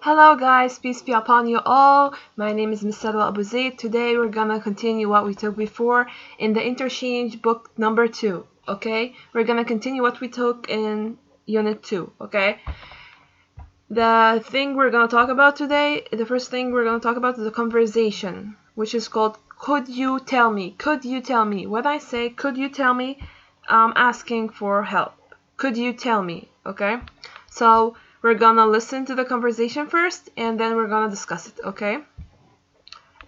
Hello guys, peace be upon you all. My name is Miss Syllable Abu Zaid. Today we're gonna continue what we took before in the interchange book number 2. Okay, we're gonna continue what we took in unit 2. Okay, the thing we're gonna talk about today, the first thing we're gonna talk about is the conversation, which is called could you tell me? Could you tell me? When I say could you tell me, I'm asking for help. Could you tell me? Okay, so we're gonna listen to the conversation first and then we're gonna discuss it, okay?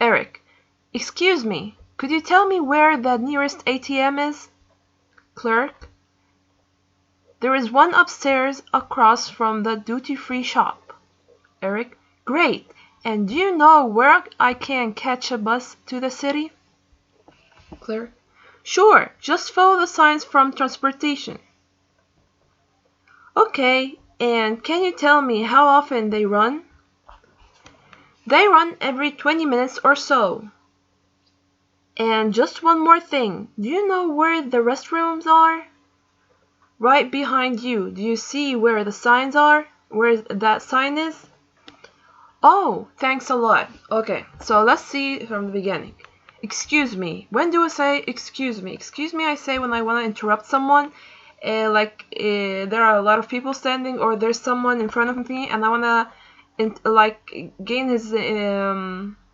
Eric, excuse me, could you tell me where the nearest ATM is? Clerk, there is one upstairs across from the duty-free shop. Eric, great, and do you know where I can catch a bus to the city? Clerk, sure, just follow the signs from transportation. Okay, and can you tell me how often they run? They run every 20 minutes or so. And just one more thing, do you know where the restrooms are? Right behind you. Do you see where the signs are? Where that sign is? Oh, thanks a lot. Okay, so let's see from the beginning. Excuse me. When do I say excuse me? Excuse me I say when I want to interrupt someone. There are a lot of people standing or there's someone in front of me and I want to gain his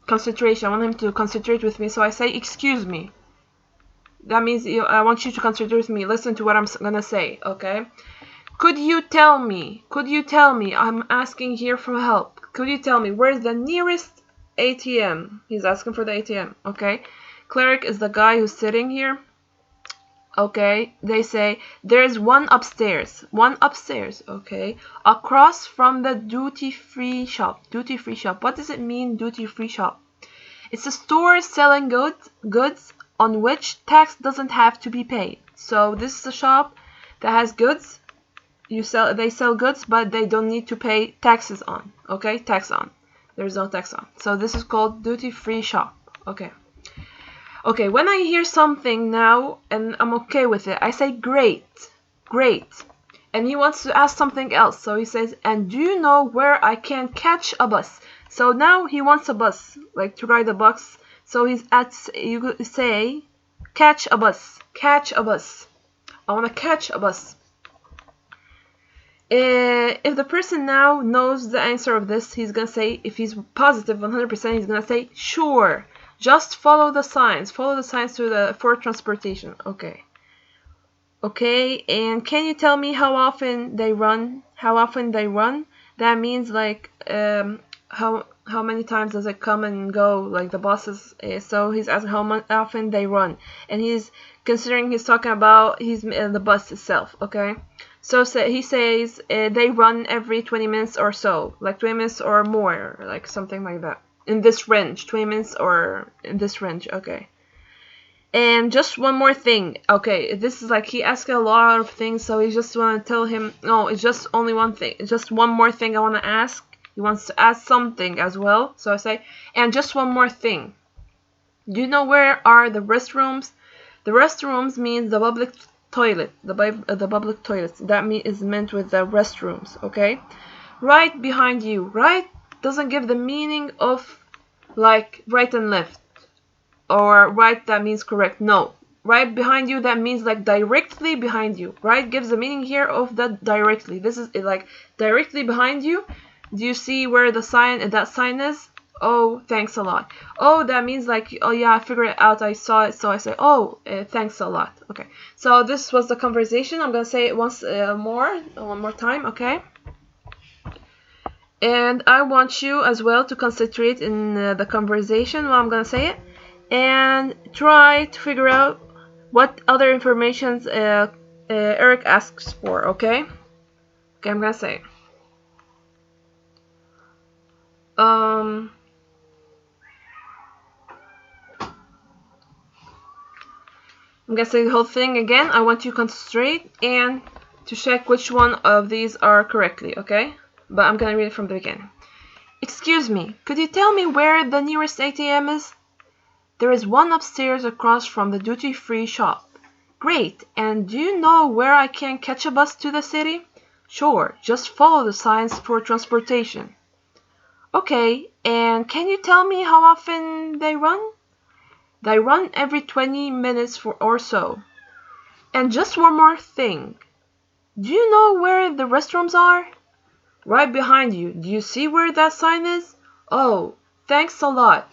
concentration. I want him to concentrate with me, so I say excuse me. That means I want you to concentrate with me. Listen to what I'm gonna say, okay? Could you tell me? Could you tell me? I'm asking here for help. Could you tell me where's the nearest ATM? He's asking for the ATM, okay? Cleric is the guy who's sitting here. Okay, they say there's one upstairs, okay, across from the duty-free shop. Duty-free shop, what does it mean, duty-free shop? It's a store selling goods on which tax doesn't have to be paid. So this is a shop that has goods. They sell goods, but they don't need to pay taxes on. Okay, tax on. There's no tax on. So this is called duty-free shop. Okay, when I hear something now and I'm okay with it, I say great. And he wants to ask something else. So he says, and do you know where I can catch a bus? So now he wants a bus, like to ride a bus. So you could say, catch a bus. I want to catch a bus. If the person now knows the answer of this, he's going to say, if he's positive 100%, he's going to say, sure. Just follow the signs. Follow the signs for transportation. Okay, and can you tell me how often they run? That means like how many times does it come and go, like the buses. So he's asking how often they run, and he's considering he's talking about the bus itself. Okay, so he says they run every 20 minutes or so, like 20 minutes or more, like something like that. In this range, 20 minutes or in this range, okay. And just one more thing, okay, this is like he asked a lot of things, so he just want to tell him, no, it's just only one thing, it's just one more thing I want to ask. He wants to ask something as well, so I say, and just one more thing. Do you know where are the restrooms? The restrooms means the public toilet, the public toilets. That is meant with the restrooms, okay. Right behind you, right doesn't give the meaning of like right and left, or right that means correct. No, right behind you, that means like directly behind you. Right gives the meaning here of that directly. This is like directly behind you. Do you see where that sign is? Oh, thanks a lot. Oh, that means like, oh yeah, I figured it out, I saw it, so I say, oh, thanks a lot. Okay, so this was the conversation. I'm gonna say it one more time, okay? And I want you as well to concentrate in the conversation while I'm gonna say it, and try to figure out what other information Eric asks for. Okay, I'm gonna say it. I'm gonna say the whole thing again. I want you to concentrate and to check which one of these are correctly, okay? But I'm gonna read it from the beginning. Excuse me, could you tell me where the nearest ATM is? There is one upstairs across from the duty-free shop. Great, and do you know where I can catch a bus to the city? Sure, just follow the signs for transportation. Okay, and can you tell me how often they run? They run every 20 minutes or so. And just one more thing. Do you know where the restrooms are? Right behind you. Do you see where that sign is? Oh, thanks a lot.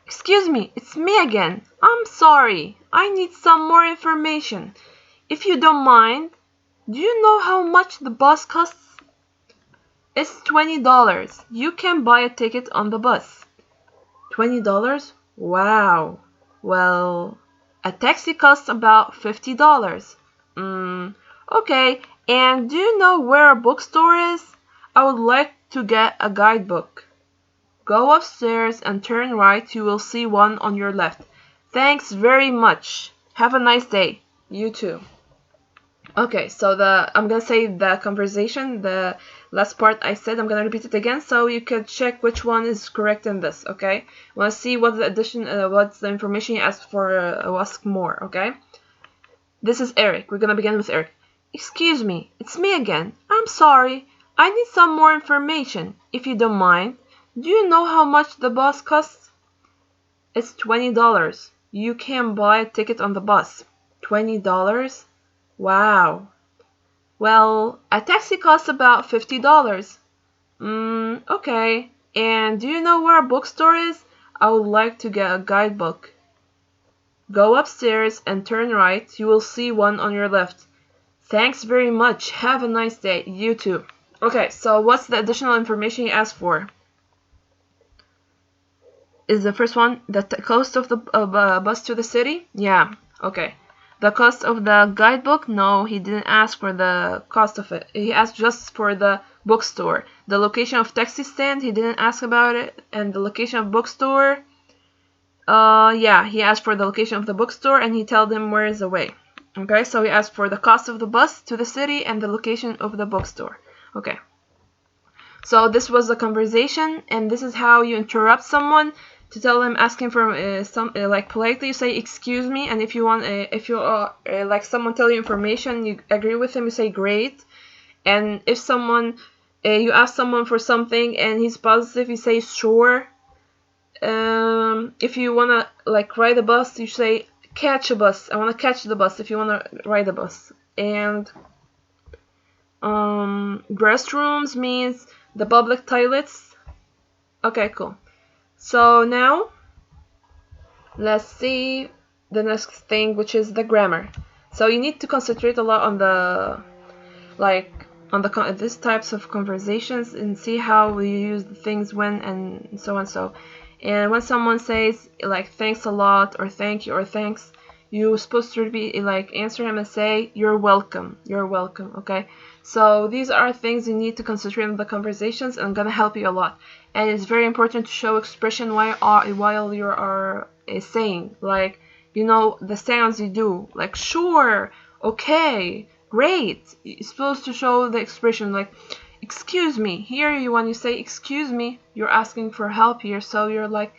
Excuse me, it's me again. I'm sorry. I need some more information. If you don't mind, do you know how much the bus costs? It's $20. You can buy a ticket on the bus. $20? Wow. Well, a taxi costs about $50. Okay, and do you know where a bookstore is? I would like to get a guidebook. Go upstairs and turn right. You will see one on your left. Thanks very much. Have a nice day. You too. Okay, so I'm gonna say the conversation, the last part I said, I'm gonna repeat it again so you can check which one is correct in this, okay? Wanna see what the addition, what's the information you asked for, ask more, okay? This is Eric. We're gonna begin with Eric. Excuse me, it's me again. I'm sorry. I need some more information, if you don't mind. Do you know how much the bus costs? It's $20. You can buy a ticket on the bus. $20? Wow. Well, a taxi costs about $50. Okay. And do you know where a bookstore is? I would like to get a guidebook. Go upstairs and turn right. You will see one on your left. Thanks very much. Have a nice day. You too. Okay, so what's the additional information you asked for? Is the first one the cost of the bus to the city? Yeah, okay. The cost of the guidebook? No, he didn't ask for the cost of it. He asked just for the bookstore. The location of taxi stand, he didn't ask about it. And the location of bookstore, yeah, he asked for the location of the bookstore and he told him where is the way. Okay, so he asked for the cost of the bus to the city and the location of the bookstore. Okay. So this was a conversation, and this is how you interrupt someone to tell them, asking for like politely. You say excuse me, and if you want, if you like someone tell you information, you agree with them, you say great. And if someone you ask someone for something and he's positive, you say sure. If you wanna like ride a bus, you say catch a bus. I wanna catch the bus. If you wanna ride a bus. And restrooms means the public toilets. Okay, cool. So now let's see the next thing, which is the grammar. So you need to concentrate a lot on the these types of conversations and see how we use the things when and so on. And when someone says like thanks a lot or thank you or thanks, you're supposed to be like answer him and say you're welcome. You're welcome. Okay. So these are things you need to concentrate on the conversations, and I'm gonna help you a lot. And it's very important to show expression while you are saying, like, you know, the sounds you do, like sure, okay, great. You're supposed to show the expression, like excuse me. Here, when you say excuse me, you're asking for help here, so you're like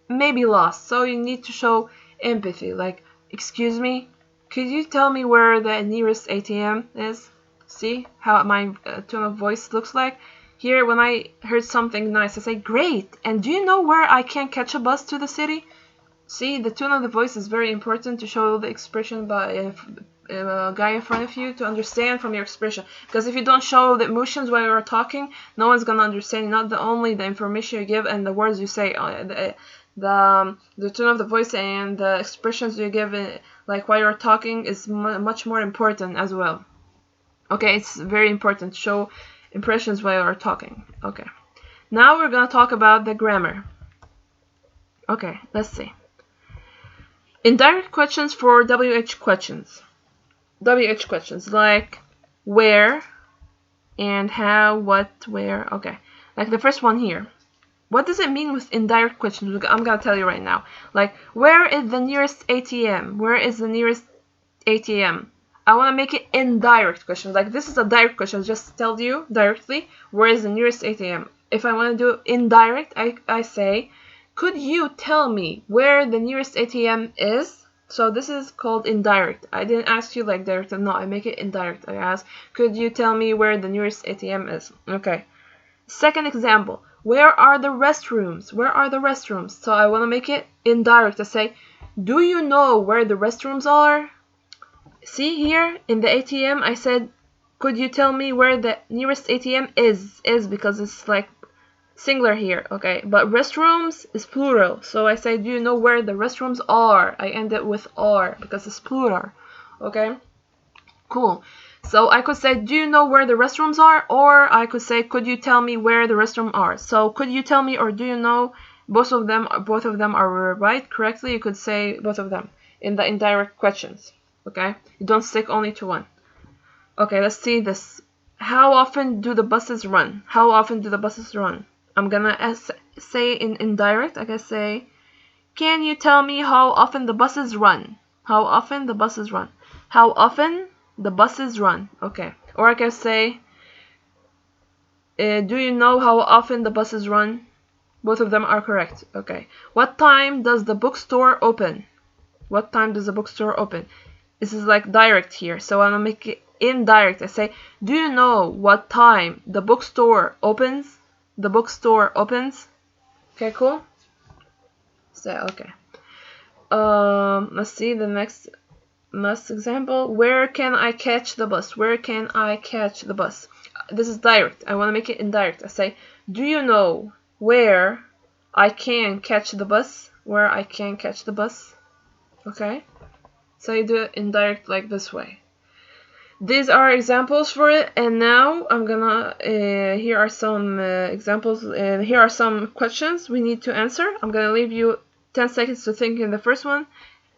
maybe lost. So you need to show empathy, like excuse me, could you tell me where the nearest ATM is? See how my tone of voice looks like? Here, when I heard something nice, I say, great! And do you know where I can catch a bus to the city? See, the tone of the voice is very important to show the expression by a guy in front of you to understand from your expression. Because if you don't show the emotions while you're talking, no one's gonna understand. Not only the information you give and the words you say, the tone of the voice and the expressions you give, like while you're talking, is much more important as well. Okay, it's very important to show impressions while you're talking. Okay, now we're gonna talk about the grammar. Okay, let's see. Indirect questions for WH questions. WH questions like where and how, what, where. Okay, like the first one here. What does it mean with indirect questions? I'm gonna tell you right now. Like, where is the nearest ATM? Where is the nearest ATM? I want to make it indirect questions. Like, this is a direct question. Just tell you directly where is the nearest ATM. If I want to do indirect, I say, could you tell me where the nearest ATM is? So this is called indirect. I didn't ask you like direct. No, I make it indirect. I ask, could you tell me where the nearest ATM is? Okay. Second example, where are the restrooms? Where are the restrooms? So I want to make it indirect. I say, do you know where the restrooms are? See here in the ATM, I said, could you tell me where the nearest ATM is? Is because it's like singular here, okay? But restrooms is plural. So I say, do you know where the restrooms are? I end it with are because it's plural, okay? Cool. So I could say, do you know where the restrooms are? Or I could say, could you tell me where the restrooms are? So could you tell me or do you know? Both of them are right correctly. You could say both of them in the indirect questions, okay? You don't stick only to one. Okay, let's see this. How often do the buses run? How often do the buses run? I'm gonna say in indirect, I can say, can you tell me how often the buses run? How often the buses run? How often the buses run? Okay. Or I can say, do you know how often the buses run? Both of them are correct. Okay. What time does the bookstore open? What time does the bookstore open? This is like direct here, so I'm gonna make it indirect. I say, do you know what time the bookstore opens? The bookstore opens. Okay, cool. So okay. Let's see the next example. Where can I catch the bus? Where can I catch the bus? This is direct. I want to make it indirect. I say, do you know where I can catch the bus? Where I can catch the bus? Okay. So you do it indirect like this way. These are examples for it, and now I'm gonna here are some examples, and here are some questions we need to answer. I'm gonna leave you 10 seconds to think in the first one,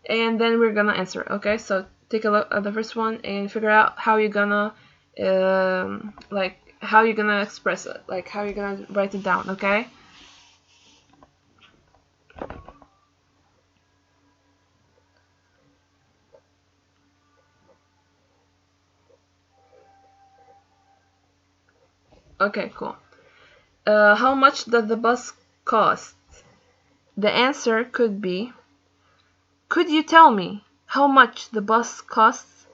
and then we're gonna answer. Okay, so take a look at the first one and figure out how you're gonna how you're gonna express it, like how you're gonna write it down. Okay. Okay, cool. How much does the bus cost? The answer could be, could you tell me how much the bus costs?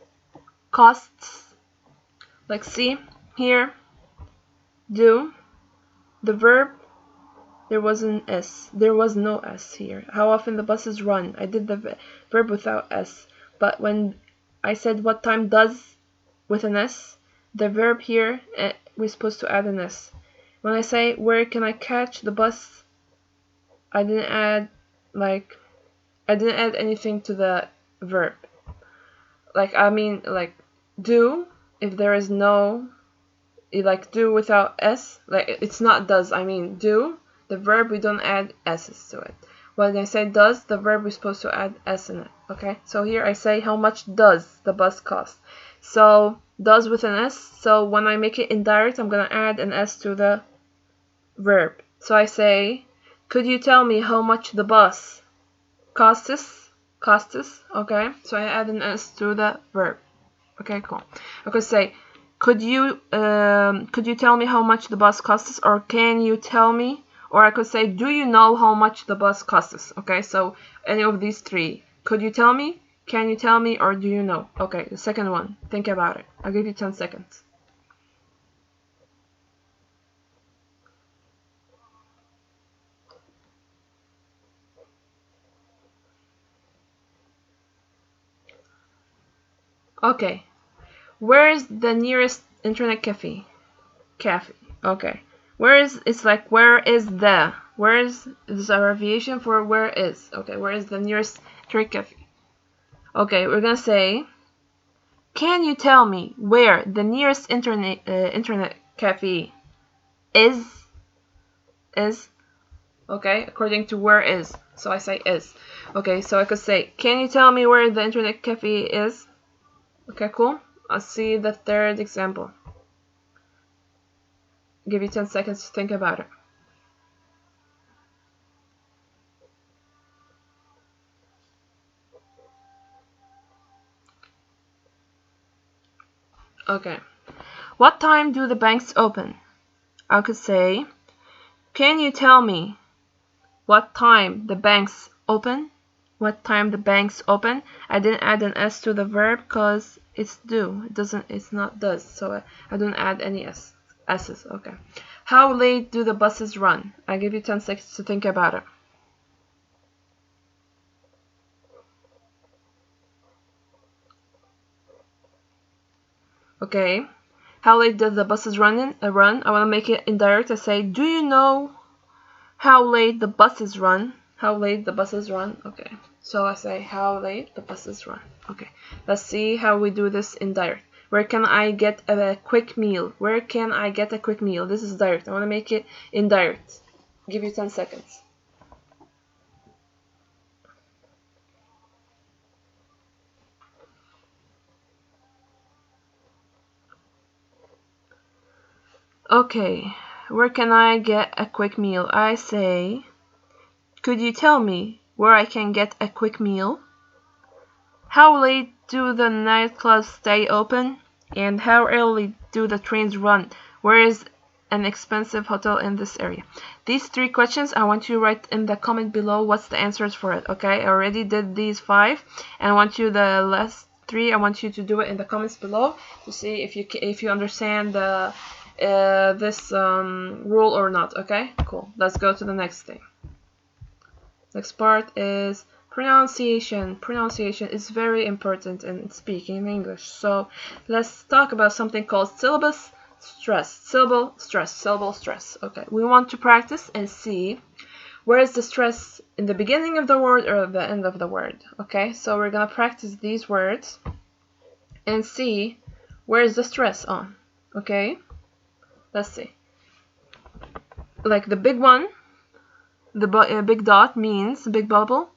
Like see here, do, the verb, there was an S. There was no S here. How often the buses run? I did the verb without S. But when I said what time does with an S, the verb here, we're supposed to add an S. When I say where can I catch the bus, I didn't add anything to the verb. Like I mean like do, if there is no like do without S, like it's not does, I mean do, the verb we don't add S's to it. When I say does, the verb we're supposed to add S in it. Okay, so here I say how much does the bus cost. So does with an S, so when I make it indirect, I'm gonna add an S to the verb. So I say, could you tell me how much the bus costs? Okay, so I add an S to the verb. Okay, cool. I could say, could you tell me how much the bus costs, or can you tell me? Or I could say, do you know how much the bus costs? Okay, so any of these three. Could you tell me? Can you tell me? Or do you know? Okay, the second one. Think about it. I'll give you 10 seconds. Okay. Where is the nearest internet cafe? Okay. Where is, it's like where is the, where is this abbreviation for where is. Okay, where is the nearest internet cafe? Okay, we're gonna say, can you tell me where the nearest internet cafe is? Okay, according to where is. So I say is. Okay, so I could say, can you tell me where the internet cafe is? Okay, cool. I'll see the third example. Give you 10 seconds to think about it. Okay. What time do the banks open? I could say, can you tell me what time the banks open? what time the banks open. I didn't add an S to the verb because it's do. It's not does. So I don't add any S's. Okay. How late do the buses run? I give you 10 seconds to think about it. Okay. How late does the buses run? I want to make it indirect. I say, do you know how late the buses run? How late the buses run? Okay. So I say, how late the buses run. Okay. Let's see how we do this indirect. Where can I get a quick meal? Where can I get a quick meal? This is direct. I want to make it indirect. Give you 10 seconds. Okay. Where can I get a quick meal? I say, could you tell me where I can get a quick meal? How late do the nightclubs stay open? And how early do the trains run? Where is an expensive hotel in this area? These 3 questions, I want you to write in the comment below what's the answers for it. Okay, I already did these 5, and I want you the last 3. I want you to do it in the comments below to see if you understand this rule or not. Okay, cool. Let's go to the next thing. Next part is pronunciation. Pronunciation is very important in speaking English. So let's talk about something called syllable stress. Syllable stress. Syllable stress. Okay, we want to practice and see where is the stress in the beginning of the word or the end of the word. Okay, so we're gonna practice these words and see where is the stress on. Okay, let's see. Like the big one, the big dot means big bubble.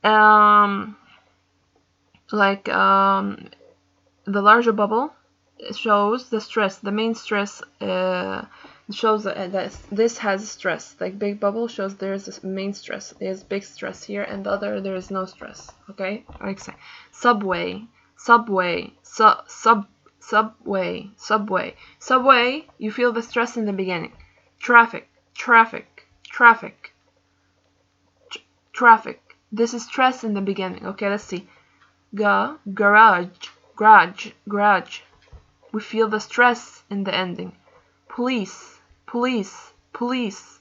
The larger bubble shows the stress, the main stress. Shows that this has stress. Like big bubble shows there's a main stress. There's big stress here, and the other there is no stress. Okay, like say subway, subway, subway, subway, subway. You feel the stress in the beginning. Traffic, traffic, traffic, traffic. This is stress in the beginning. Okay, let's see. Garage, garage, garage. We feel the stress in the ending. Police, police, police.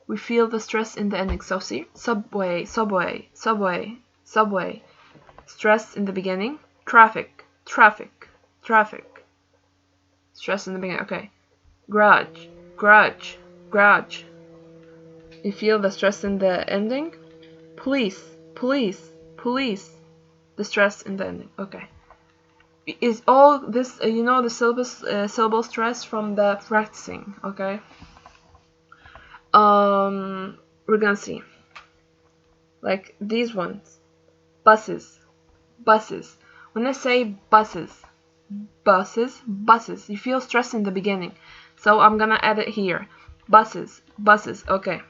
We feel the stress in the ending. So see, subway, subway, subway, subway. Stress in the beginning. Traffic, traffic, traffic. Stress in the beginning. Okay. Garage, garage, garage. You feel the stress in the ending. Police, police, police. The stress in the ending. Okay. Is all this, you know, the syllable stress from the practicing. Okay. We're gonna see. Like these ones. Buses, buses. When I say buses, buses, buses, you feel stress in the beginning. So I'm gonna add it here. Buses, buses. Okay.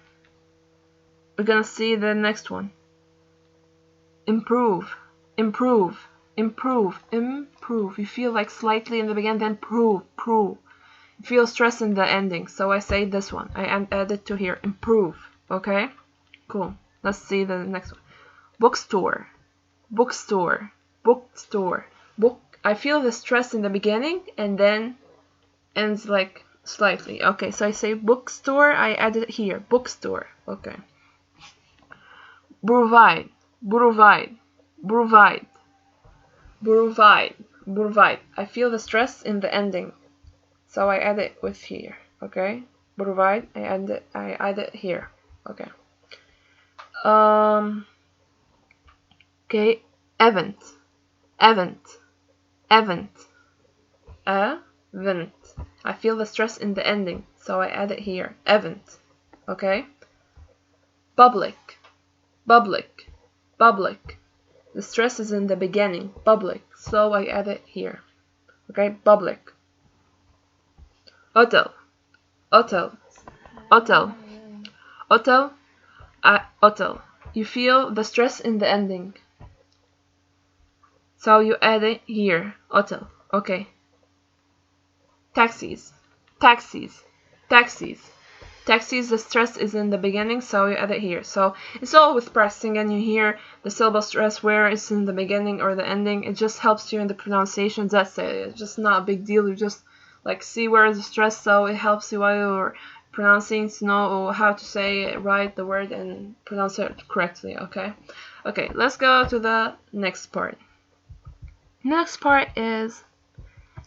We're gonna see the next one. Improve, improve, improve, improve. You feel like slightly in the beginning, then prove, prove. You feel stress in the ending. So I say this one. I add it to here. Improve. Okay? Cool. Let's see the next one. Bookstore, bookstore, bookstore, book. I feel the stress in the beginning and then ends like slightly. Okay, so I say bookstore. I add it here. Bookstore. Okay. Provide, provide, provide, provide, provide. I feel the stress in the ending, so I add it with here. Okay, provide. I add it here. Okay. Okay. Event, event, event, event. I feel the stress in the ending, so I add it here. Event. Okay. Public, public, public. The stress is in the beginning. Public. So I add it here. Okay. Public. Hotel, hotel, hotel, hotel, hotel. You feel the stress in the ending, so you add it here. Hotel. Okay. Taxis, taxis, taxis. Taxis, the stress is in the beginning, so you add it here. So it's all with practicing, and you hear the syllable stress where it's in the beginning or the ending. It just helps you in the pronunciation. That's it. It's just not a big deal. You just like see where is the stress, so it helps you while you're pronouncing to know how to say it right, the word, and pronounce it correctly. Okay. Okay. Let's go to the next part. Next part is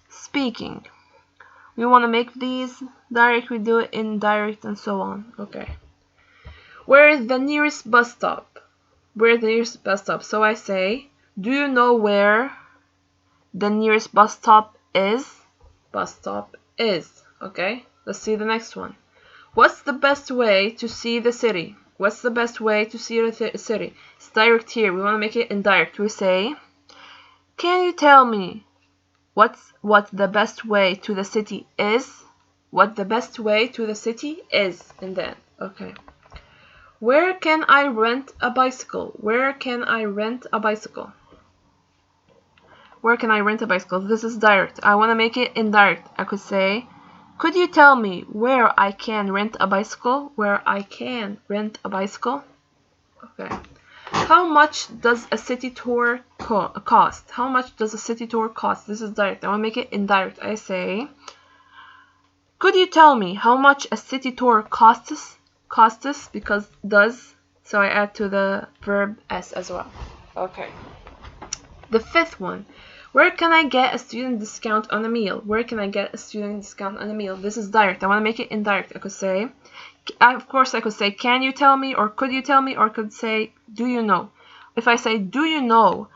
speaking. We want to make these direct, we do it indirect, and so on. Okay. Where is the nearest bus stop? Where is the nearest bus stop? So I say, do you know where the nearest bus stop is? Bus stop is. Okay. Let's see the next one. What's the best way to see the city? What's the best way to see the city? It's direct here. We want to make it indirect. We say, can you tell me what the best way to the city is? What the best way to the city is, and then, okay. Where can I rent a bicycle? Where can I rent a bicycle? Where can I rent a bicycle? This is direct. I want to make it indirect. I could say, could you tell me where I can rent a bicycle? Where I can rent a bicycle? Okay. How much does a city tour cost? How much does a city tour cost? This is direct. I want to make it indirect. I say, could you tell me how much a city tour costs? Costs, because does. So I add to the verb s as well. Okay. The fifth one. Where can I get a student discount on a meal? Where can I get a student discount on a meal? This is direct. I want to make it indirect. I could say, of course, I could say, can you tell me, or could you tell me, or could say, do you know? If I say, do you know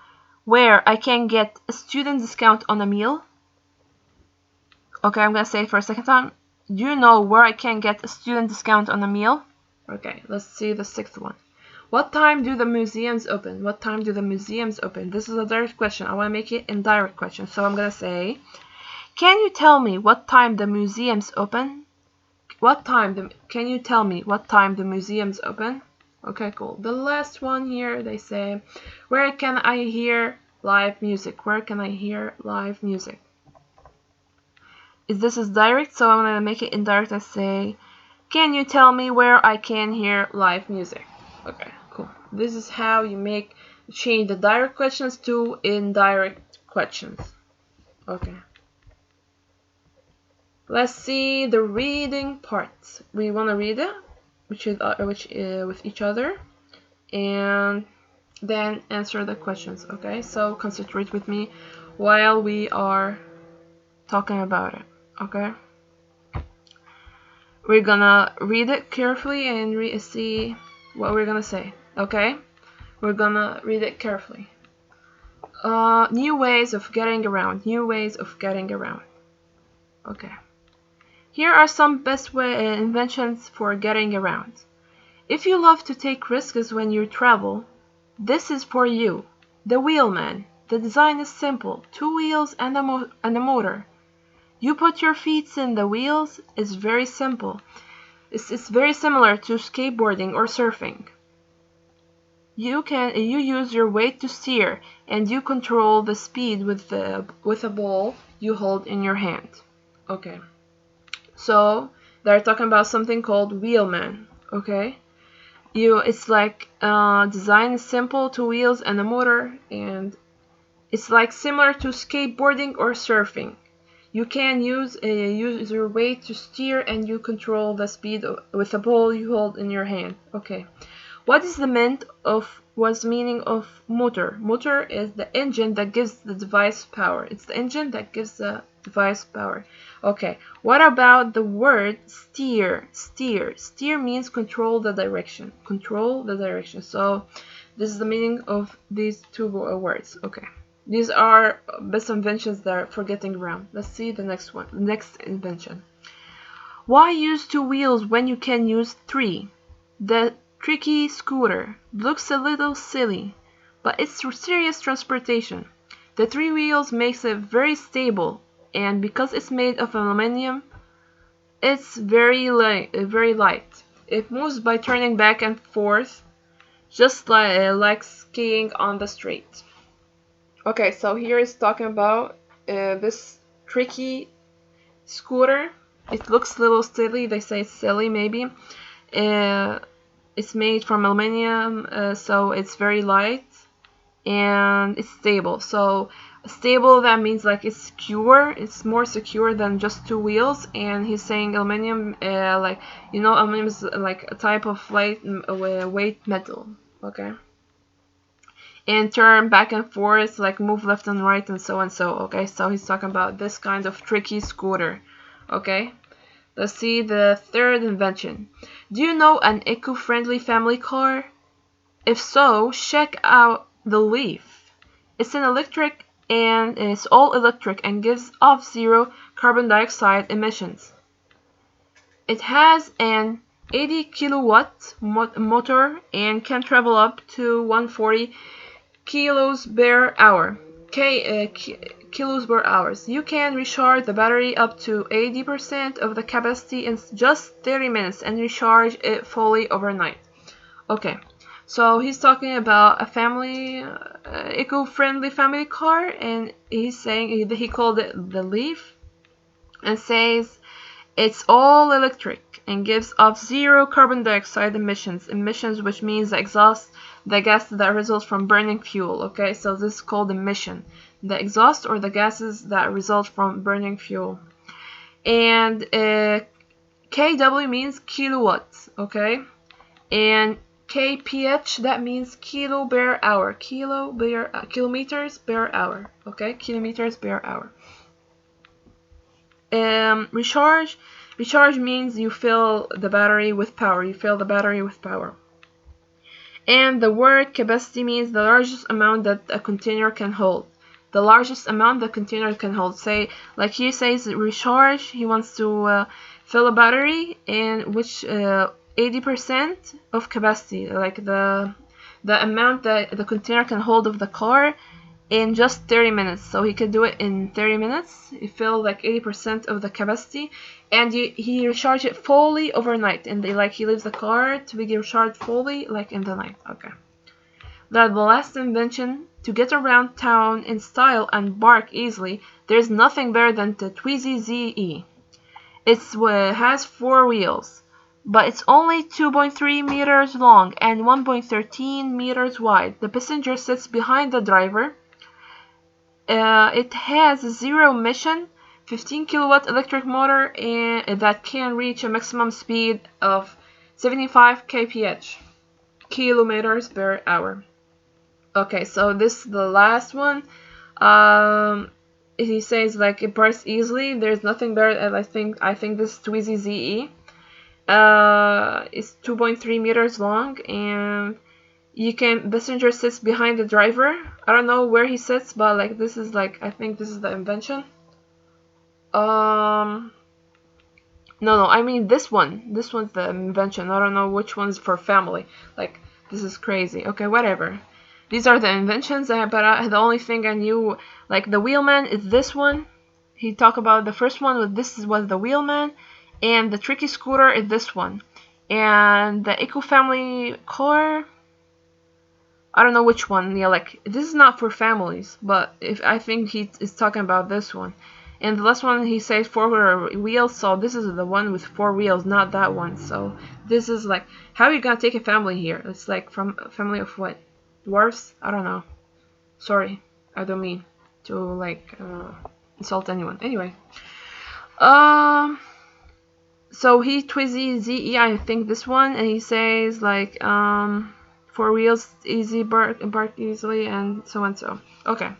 where I can get a student discount on a meal? Okay, I'm going to say it for a second time. Do you know where I can get a student discount on a meal? Okay, let's see the sixth one. What time do the museums open? What time do the museums open? This is a direct question. I want to make it indirect question. So I'm going to say, can you tell me what time the museums open? Can you tell me what time the museums open? Okay, cool. The last one here, they say, where can I hear live music? Where can I hear live music? This is direct, so I'm going to make it indirect. I say, can you tell me where I can hear live music? Okay, cool. This is how you change the direct questions to indirect questions. Okay. Let's see the reading parts. We want to read it with each other, and then answer the questions. Okay, so concentrate with me while we are talking about it. Okay, we're gonna read it carefully and see what we're gonna say. Okay, we're gonna read it carefully. New ways of getting around. New ways of getting around. Okay. Here are some best inventions for getting around. If you love to take risks when you travel, this is for you. The wheelman. The design is simple. 2 wheels and a motor. You put your feet in the wheels. It's very simple. It's very similar to skateboarding or surfing. You use your weight to steer, and you control the speed with a ball you hold in your hand. Okay. So they're talking about something called wheelman. Okay. It's like design is simple, 2 wheels and a motor, and it's like similar to skateboarding or surfing. You can use your weight to steer, and you control the speed with a ball you hold in your hand. Okay. What is the meaning of motor? Motor is the engine that gives the device power. It's the engine that gives the device power. Okay. What about the word steer? Steer. Steer means control the direction. Control the direction. So this is the meaning of these 2 words. Okay. These are best inventions that are for getting around. Let's see the next one. Next invention. Why use 2 wheels when you can use 3? The tricky scooter looks a little silly, but it's serious transportation. The 3 wheels makes it very stable, and because it's made of aluminum, it's very light. It moves by turning back and forth, just like skiing on the street. Okay, so here is talking about this tricky scooter. It looks a little silly. They say it's silly, maybe. It's made from aluminum, so it's very light and it's stable. So stable, that means like it's secure. It's more secure than just two wheels. And he's saying aluminum, like, you know, aluminum is like a type of light weight metal. Okay. And turn back and forth, like move left and right and so and so. Okay, so he's talking about this kind of tricky scooter. Okay, let's see the third invention. Do you know an eco-friendly family car? If so, check out the Leaf. It's an electric and it's all electric and gives off zero carbon dioxide emissions. It has an 80 kilowatt motor and can travel up to 140 kilos per hour. Kilos per hour. You can recharge the battery up to 80% of the capacity in just 30 minutes and recharge it fully overnight. Okay, so he's talking about a family, eco-friendly family car, and he's saying he called it the Leaf, and says it's all electric and gives off zero carbon dioxide emissions, which means the exhaust, the gas that results from burning fuel. Okay, so this is called emission, the exhaust or the gases that result from burning fuel. And kW means kilowatts. Okay, and kph, that means kilo per hour, kilometers per hour. Okay, kilometers per hour. Recharge means you fill the battery with power. And the word capacity means the largest amount that a container can hold. Say, like he says recharge, he wants to fill a battery, and which 80% of capacity, like the amount that the container can hold of the car in just 30 minutes. So he could do it in 30 minutes. He filled like 80% of the capacity, and he recharged it fully overnight. And he leaves the car to be recharged fully like in the night. Okay. The last invention, to get around town in style and bark easily, there's nothing better than the Twizy ZE. It has 4 wheels, but it's only 2.3 meters long and 1.13 meters wide. The passenger sits behind the driver. It has a zero emission, 15 kilowatt electric motor, and that can reach a maximum speed of 75 kph, kilometers per hour. Okay, so this is the last one. He says like it bursts easily. There's nothing better. And I think this Twizy ZE. It's 2.3 meters long, and passenger sits behind the driver. I don't know where he sits, but like this is like, I think this is the invention. No, I mean this one's the invention. I don't know which one's for family. Like, this is crazy. Okay, whatever. These are the inventions, but the only thing I knew, like the wheelman is this one. He talked about the first one, was the wheelman, and the tricky scooter is this one. And the eco-family car, I don't know which one. Yeah, like this is not for families, but I think he is talking about this one. And the last one he says 4 wheels, so this is the one with 4 wheels, not that one. So this is like, how are you gonna take a family here? It's like from a family of what? Dwarfs? I don't know. Sorry, I don't mean to like insult anyone. Anyway, so he Twizy ZE, I think this one, and he says like 4 wheels, easy, bark easily, and so and so. Okay.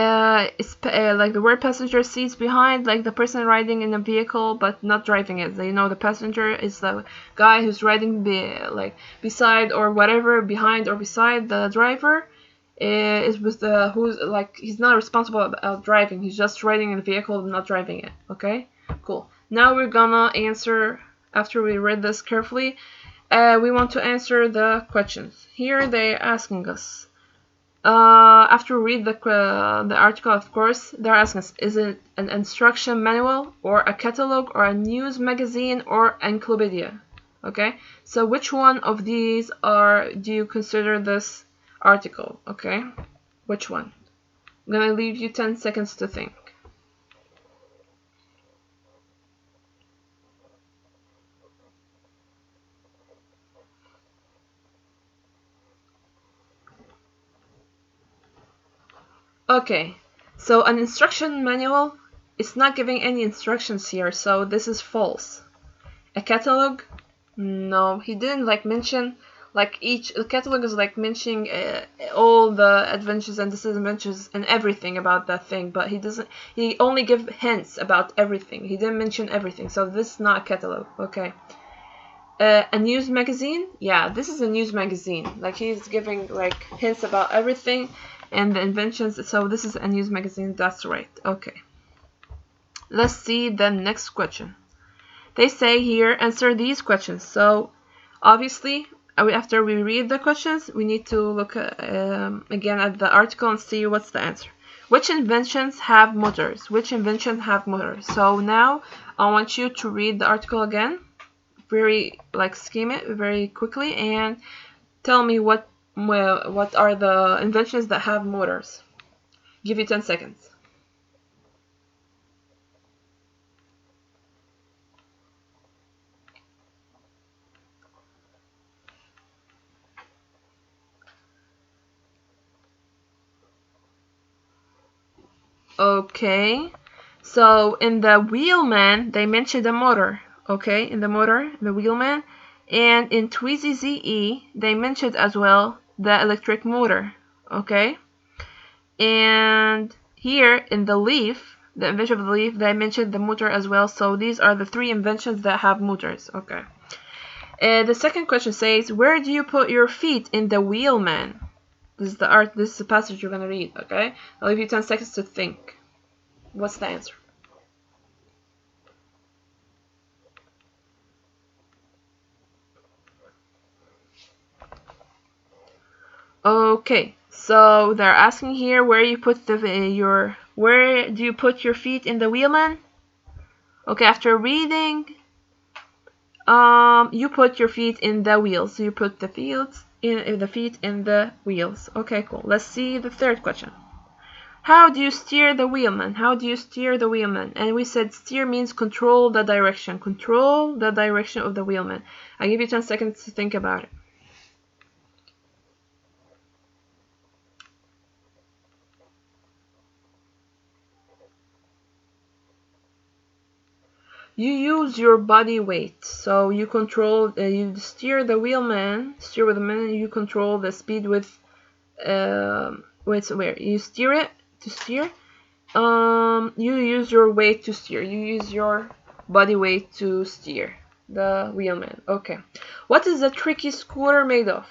It's like the word passenger seats behind, like the person riding in a vehicle but not driving it. You know, the passenger is the guy who's riding beside or whatever, behind or beside the driver. Is with the who's like, he's not responsible about driving. He's just riding in the vehicle, not driving it. Okay, cool. Now we're gonna answer, after we read this carefully. We want to answer the questions. Here they're asking us. After we read the article, of course, they're asking us, is it an instruction manual or a catalog or a news magazine or encyclopedia? Okay, so which one of these do you consider this article? Okay, which one? I'm gonna leave you 10 seconds to think. Okay, so an instruction manual is not giving any instructions here, so this is false. A catalog? No, he didn't like mention like each. The catalog is like mentioning all the adventures and disadventures and everything about that thing, but he doesn't. He only give hints about everything. He didn't mention everything, so this is not a catalog. Okay. A news magazine? Yeah, this is a news magazine. Like he's giving like hints about everything and the inventions. So this is a news magazine. That's right. Okay. Let's see the next question. They say here, answer these questions. So obviously, after we read the questions, we need to look again at the article and see what's the answer. Which inventions have motors? Which inventions have motors? So now I want you to read the article again. Very like skim it very quickly and tell me what are the inventions that have motors. Give you 10 seconds. Okay, so in the Wheelman they mentioned a motor. Okay, in the motor, the Wheelman, and in Tweezy ZE they mentioned as well the electric motor. Okay, and here in the Leaf, the invention of the Leaf, they mentioned the motor as well. So these are the three inventions that have motors. Okay. The second question says, where do you put your feet in the Wheelman? This is the passage you're gonna read. Okay, I'll give you 10 seconds to think. What's the answer? Okay, so they're asking here where you put where do you put your feet in the Wheelman? Okay, after reading, you put your feet in the wheels. So you put the feet in the wheels. Okay, cool. Let's see the third question. How do you steer the Wheelman? How do you steer the Wheelman? And we said steer means control the direction. Control the direction of the Wheelman. I give you 10 seconds to think about it. You use your body weight, so you control, you steer the Wheelman, steer with the man, you control the speed with, where you steer it to steer. You use your weight to steer. You use your body weight to steer the Wheelman. Okay. What is a tricky scooter made of?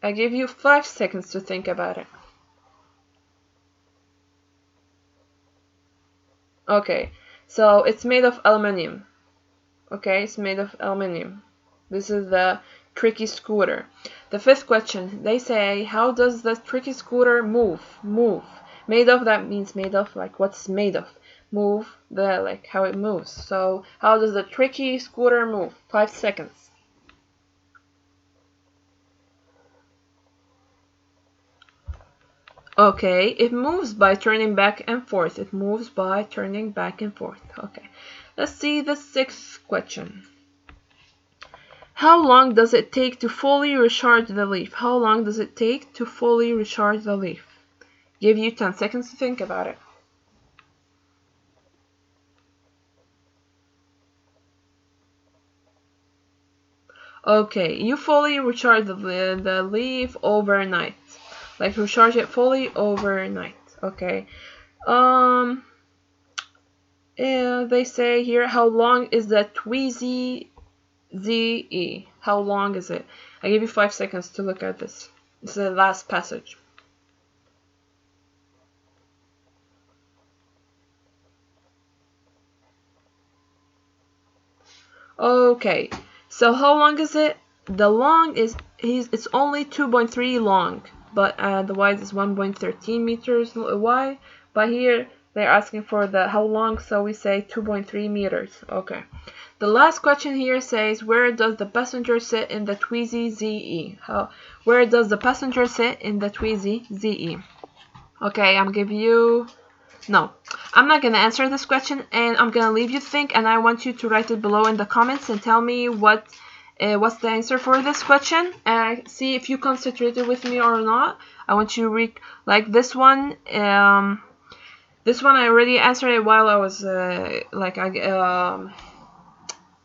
I give you 5 seconds to think about it. Okay. So it's made of aluminium. Okay, it's made of aluminium. This is the tricky scooter. The fifth question, they say, how does the tricky scooter move? Move. Made of, that means made of, like what's made of. Move, like how it moves. So how does the tricky scooter move? 5 seconds. Okay, it moves by turning back and forth. It moves by turning back and forth. Okay, let's see the sixth question. How long does it take to fully recharge the leaf? How long does it take to fully recharge the leaf? Give you 10 seconds to think about it. Okay, you fully recharge the leaf overnight. Like recharge it fully overnight. Okay. They say here, how long is the Tweezy ZE? How long is it? I give you 5 seconds to look at this. This is the last passage. Okay, so how long is it? The long is it's only 2.3 long, but the wide is 1.13 meters wide. But here they're asking for the how long, so we say 2.3 meters. Okay. The last question here says, where does the passenger sit in the Tweezy ZE? Where does the passenger sit in the Tweezy ZE? Okay, I'm giving you... No, I'm not going to answer this question, and I'm going to leave you think, and I want you to write it below in the comments and tell me what what's the answer for this question, and see if you concentrated with me or not. I want you to read like this one. This one I already answered it while I was I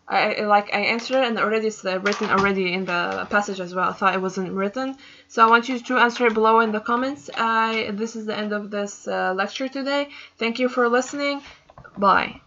answered it, and already it's written already in the passage as well. I thought it wasn't written, so I want you to answer it below in the comments. This is the end of this lecture today. Thank you for listening. Bye.